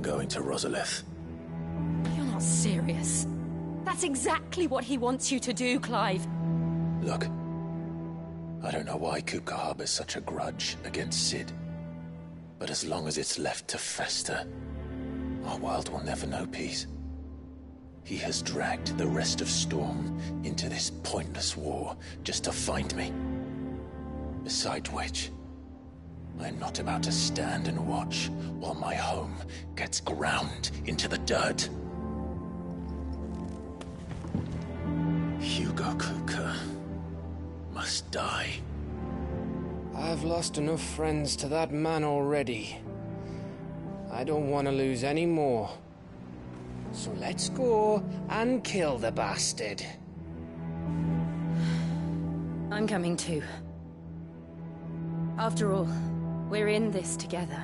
going to Rosalith. You're not serious. That's exactly what he wants you to do, Clive. Look, I don't know why Kupka harbors such a grudge against Cid. But as long as it's left to fester, our world will never know peace. He has dragged the rest of Storm into this pointless war just to find me. Besides which, I am not about to stand and watch while my home gets ground into the dirt. Hugo Kupka must die. I've lost enough friends to that man already. I don't want to lose any more. So let's go and kill the bastard. I'm coming too. After all, we're in this together.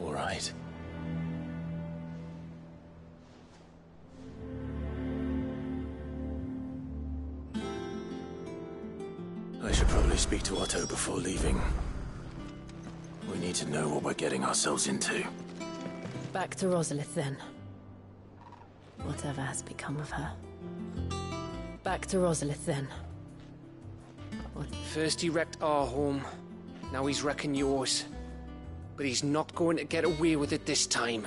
All right. I should probably speak to Otto before leaving. We need to know what we're getting ourselves into. Back to Rosalith, then. Whatever has become of her. Back to Rosalith, then. First he wrecked our home, now he's wrecking yours. But he's not going to get away with it this time.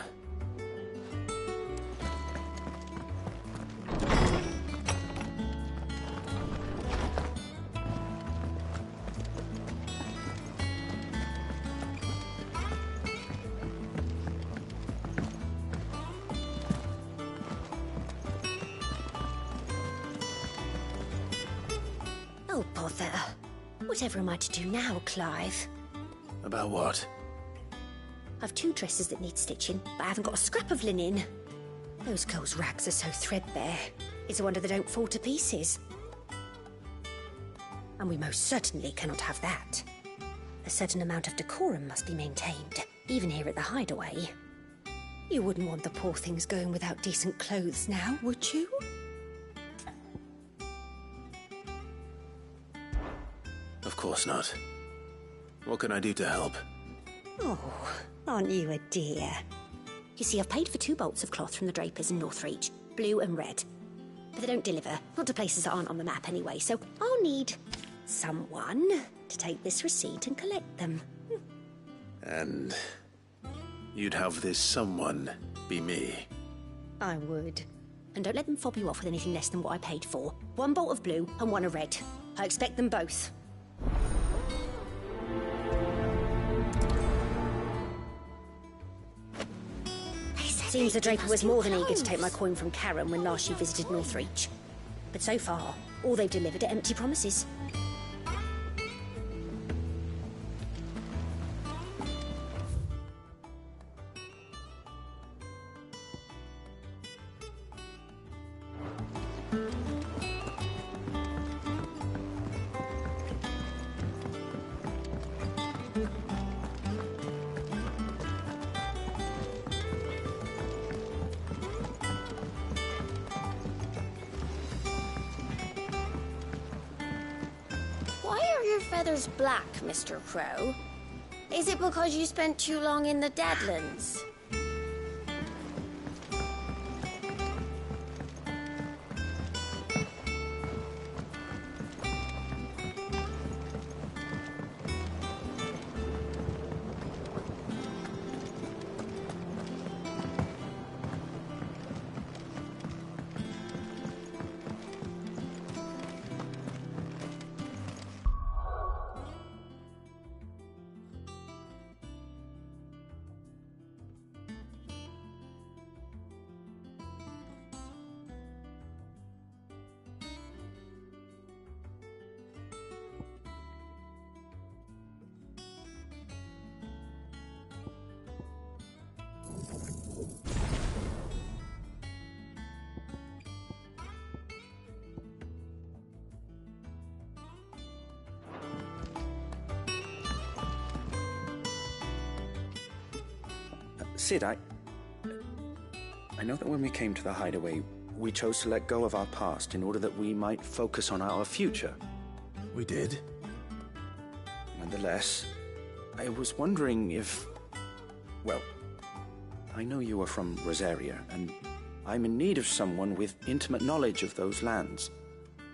Oh, bother. Whatever am I to do now, Clive? About what? I've 2 dresses that need stitching, but I haven't got a scrap of linen. Those girls' rags are so threadbare. It's a wonder they don't fall to pieces. And we most certainly cannot have that. A certain amount of decorum must be maintained, even here at the Hideaway. You wouldn't want the poor things going without decent clothes now, would you? Of course not. What can I do to help? Oh, aren't you a dear? You see, I've paid for 2 bolts of cloth from the drapers in Northreach, blue and red. But they don't deliver, not to places that aren't on the map anyway, so I'll need someone to take this receipt and collect them. And you'd have this someone be me? I would. And don't let them fob you off with anything less than what I paid for. 1 bolt of blue and 1 of red. I expect them both. Seems the Draper was more than eager to take my coin from Karen when last she visited Northreach. But so far, all they've delivered are empty promises. Feathers black, Mr. Crow. Is it because you spent too long in the Deadlands? Cid, I know that when we came to the Hideaway, we chose to let go of our past in order that we might focus on our future. We did? Nonetheless, I was wondering if... well, I know you are from Rosaria, and I'm in need of someone with intimate knowledge of those lands.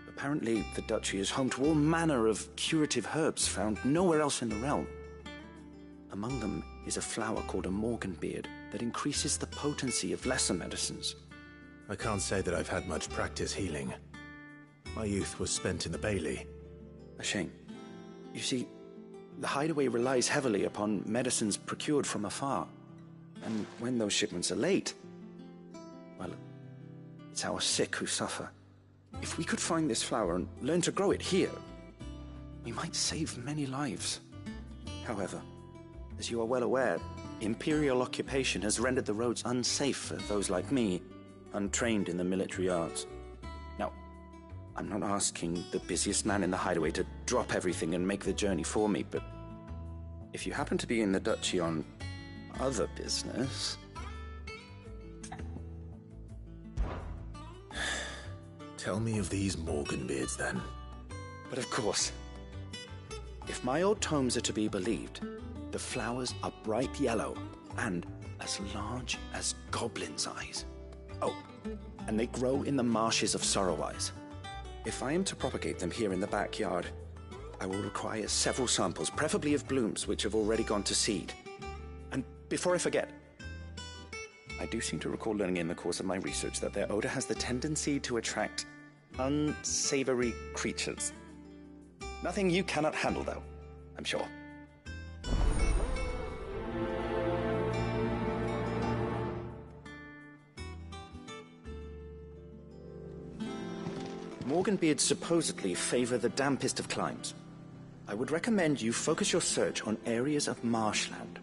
Apparently, the Duchy is home to all manner of curative herbs found nowhere else in the realm. Among them is a flower called a Morganbeard that increases the potency of lesser medicines. I can't say that I've had much practice healing. My youth was spent in the Bailey. A shame. You see, the Hideaway relies heavily upon medicines procured from afar. And when those shipments are late, well, it's our sick who suffer. If we could find this flower and learn to grow it here, we might save many lives. However, as you are well aware, Imperial occupation has rendered the roads unsafe for those like me, untrained in the military arts. Now, I'm not asking the busiest man in the Hideaway to drop everything and make the journey for me, but if you happen to be in the Duchy on other business... Tell me of these Morganbeards, then. But of course. If my old tomes are to be believed, the flowers are bright yellow and as large as goblins' eyes. Oh, and they grow in the marshes of Sorrowwise. If I am to propagate them here in the backyard, I will require several samples, preferably of blooms which have already gone to seed. And before I forget, I do seem to recall learning in the course of my research that their odor has the tendency to attract unsavory creatures. Nothing you cannot handle, though, I'm sure. Morganbeards supposedly favor the dampest of climes. I would recommend you focus your search on areas of marshland.